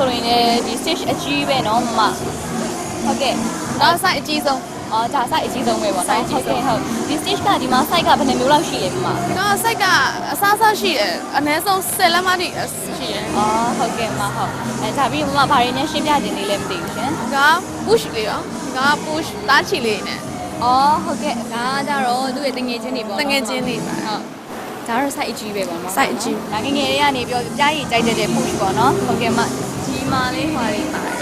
ဆိုရင်လည်းဒီ stage အကြီးပဲเนาะမမဟုတ်ကဲ့ဒါ site အကြီးဆုံးအော်ဒါ site အကြီးဆုံးပဲပေါ့နော်ဟုတ်ကဲ့ဟုတ်ဒီ stage ကဒီမှာ site ကဘယ်နှမျိုးလောက်ရှိလဲမမဒါ site ကအစားစားရှိတယ်အနည်းဆုံး10လက်မတိရှိတယ်အော်ဟုတ်ကဲ့မဟုတ်ဒါပြီးမမဘာရင်းနဲ့ရှင်းပြခြင်းလေးလည်းမသိဘူးရှင်ဒါ push လေးရောဒါ push တားချီလေးနဲ့အော်ဟုတ်ကဲ့ဒါကြတော့သူ့ရဲ့တငယ်ချင်းတွေပေါ့တငယ်ချင်းတွေပါဟုတ်ဒါတော့ site အကြီးပဲပေါ့နော် site အကြီးဒါငယ်ငယ်လေးကနေပြောကြားရည်ကြိုက်တဲ့ push ပေါ့နော်ဟုတ်ကဲ့မဒီမှာလေးဟွာလေးပါတယ်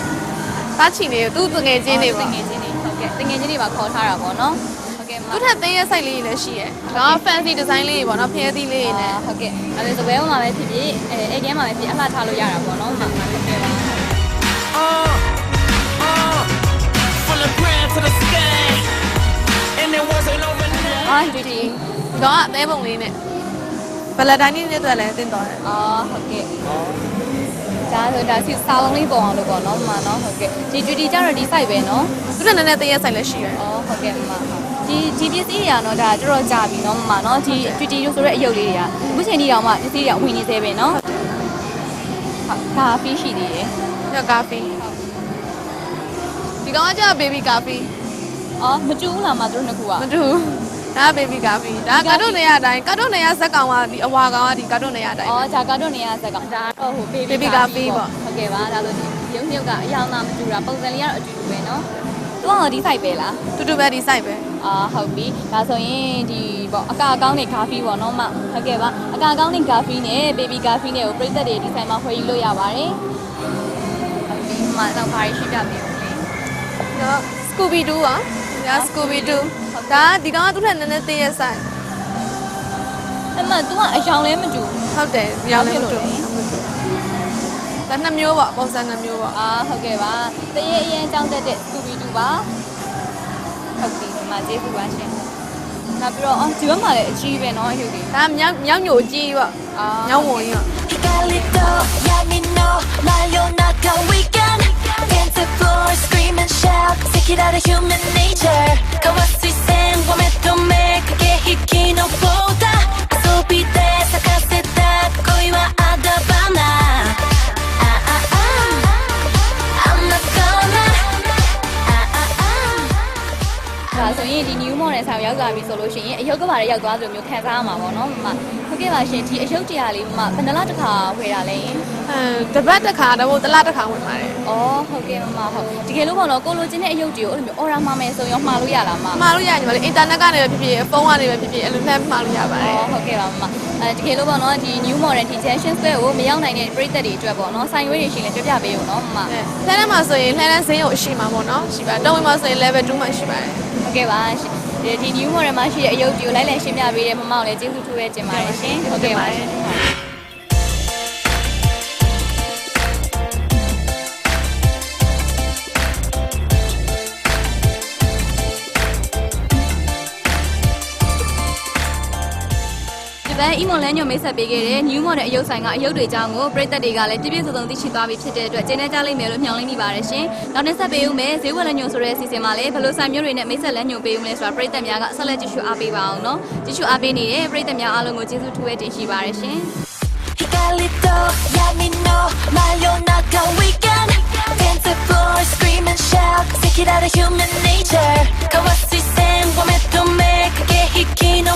တားချီလေးသူ့တငယ်ချင်းတွေပေါ့တငယ်ချင်းတွေဟုတ်ကဲ့တငယ်ချင်းတွေပါခေါ်ထားတာပေါ့နော်ဟုတ်ကဲ့မသူ့ထက်သေးရဲ့ site လေးတွေလည်းရှိတယ်ဒါက fancy design လေးတွေပေါ့နော်ဖျဲသီးလေးတွေနဲ့ဟုတ်ကဲ့ဒါလည်းစပွဲမှာပဲဖြစ်ဖြစ်အဲကဲမှာပဲဖြစ်အလှထားလို့ရတာပေါ့နော်ဟုတ်ကဲ့ပါfull of grand to the sky and it wasn't over now အာဒီဒါကအသေးပုံလေးနဲ့ဘလတိုင်းလေးနဲ့တွေ့လဲတင်တော်တယ်အော်ဟုတ်ကဲ့ဒါဆိုဒါစီစာလုံးလေးပုံအောင်လို့ပေါ့နော်မနော်ဟုတ်ကဲ့ဒီ duty ကြတော့ဒီ site ပဲနော်သူတို့နည်းနည်းသေးရဲ့ site လည်းရှိတယ်အော်ဟုတ်ကဲ့မဒီပစ္စည်းတွေကတော့ဒါတော်တော်ကြာပြီနော်မနော်ဒီ duty လို့ဆိုတဲ့အယုတ်လေးတွေကအခုချိန်ကြီးတောင်မှပစ္စည်းတွေဝင်နေသေးပဲနော်ဟုတ်ကာဖီရှိသေးတယ်ညကာဖီဒီကောင်ကကြာ baby coffee အော်မတူဘူးလားမတို့နှစ်ခုကမတူဒါ baby coffee ဒါကာတွန်းနေရအတိုင်းကာတွန်းနေရဇက်ကောင်ကဒီအဝါကောင်ကဒီကာတွန်းနေရအတိုင်းအော်ဒါကာတွန်းနေရဇက်ကောင်ဒါတော့ဟို baby coffee ပေါ့ဟုတ်ကဲ့ပါဒါဆိုဒီရုပ်မြုပ်ကအယောင်သားမတူတာပုံစံလေးကတော့အတူတူပဲနော်သူကတော့ဒီ site ပဲလားတူတူပဲဒီ site ပဲအာဟုတ်ပြီဒါဆိုရင်ဒီပေါ့အကာအကောင်းနေဂါဖီပေါ့နော်မဟုတ်ကဲ့ပါအကာအကောင်းနေဂါဖီနဲ့ baby ဂါဖီနဲ့ကိုပြည်သက်တွေဒီဆိုင်မှာဝယ်ယူလို့ရပါတယ်ဟုတ်ပြီမတော့ဘာရှိပြပေးဦးလေဒါ Scooby Doo อ่ะဒါ Scooby Doo ဒါဒီကောင်ကသူ့ထက်နည်းနည်းသေးရဲ့ site အဲ့မ तू ကအယောင်လည်းမတူဟုတ်တယ်အယောင်လည်းမတူဒါနှစ်မျိုးပေါ့ပုံစံနှစ်မျိုးပေါ့အာဟုတ်ကဲ့ပါတရေအရင်ကြောင်းတက်တဲ့ Scooby Doo ပါဟုတ်ပြီဒီမှာကျေးဇူးပါရှင်နောက်ပြီးတော့အော်ဒီဘက်မှာလည်းအကြီးပဲเนาะအယူကြီးဒါမြောက်ညိုကြီးပေါ့အာမြောက်ဝင်ရောGet out of human nature. Go what we send, what me to make. Get hiki no boda. So be there, sakaseta. Koi wa adabana. I'm not gonna. ဒါဆိုရင်ဒီ new model ဆိုင်ရောက်လာပြီဆိုလို့ရှိရင်အယုတ်ကပါလည်းရောက်သွားသလိုမျိုးခံစားရမှာပေါ့နော်မမဟုတ်ကဲ့ပါရှင်ဒီအယုတ်တရားလေးမမဘယ်နှလားတစ်ခါဝယ်တာလဲတပတ်တစ်ခါတော့တစ်လတစ်ခါဝင်ပါတယ်။အော်ဟုတ်ကဲ့မမဟုတ်တကယ်လို့ပေါ့နော်ကိုလိုချင်တဲ့အယုတ်တွေကိုအဲ့လိုမျိုး order မှာမယ်ဆိုရင်မှားလို့ရလားမမှားလို့ရညီမလေး internet ကနေပဲဖြစ်ဖြစ်ဖုန်းကနေပဲဖြစ်ဖြစ်အဲ့လိုနှမ်းမှားလို့ရပါတယ်။ဟုတ်ကဲ့ပါမမတကယ်လို့ပေါ့နော်ဒီ new model ဒီ Junction Square ကိုမရောက်နိုင်တဲ့ပြည်သက်တွေအတွက်ပေါ့နော်ဆိုင်ရွေးတွေရှိလဲပြပြပေးဦးနော်မမ။လှမ်းထဲမှာဆိုရင်လှမ်းဈေးကိုရှိမှာပေါ့နော်ရှိပါတော့ဝင်မှာဆိုရင် level 2မှာရှိပါတယ်။ဟုတ်ကဲ့ပါဒီ new model မှာရှိတဲ့အယုတ်တွေကိုလိုက်လည်ရှင်းပြပေးတဲ့မမကိုလည်းကျေးဇူးထူးပဲတင်ပါတယ်ရှင်။ဟုတ်ကဲ့ပါရှင်။အီမွန်လန်းညိုမိတ်ဆက်ပေးခဲ့တဲ့ new model အယုတ်ဆိုင်ကအယုတ်တွေအကြောင်းကိုပြည်သက်တွေကလည်းပြည့်ပြည့်စုံစုံသိရှိသွားပြီဖြစ်တဲ့အတွက်ကျေနပ်ကြလိမ့်မယ်လို့မျှော်လင့်မိပါတယ်ရှင်။နောက်နေ့ဆက်ပေးဦးမယ်ဈေးဝယ်လန်းညိုဆိုတဲ့အစီအစဉ်မှာလည်းဘယ်လိုဆိုင်မျိုးတွေနဲ့မိတ်ဆက်လန်းညိုပေးဦးမလဲဆိုတာပြည်သက်များကဆက်လက်ကြည့်ရှုအားပေးပါအောင်နော်။ကြည့်ရှုအားပေးနေတဲ့ပြည်သက်များအားလုံးကိုကျေးဇူးထူးပဲတင်ရှိပါတယ်ရှင်။ Hikalito, Yamino, Mayonaka weekend. Dance the floor, scream and shout. Take it out of human nature. Go what we send, what me to make. Get hiki no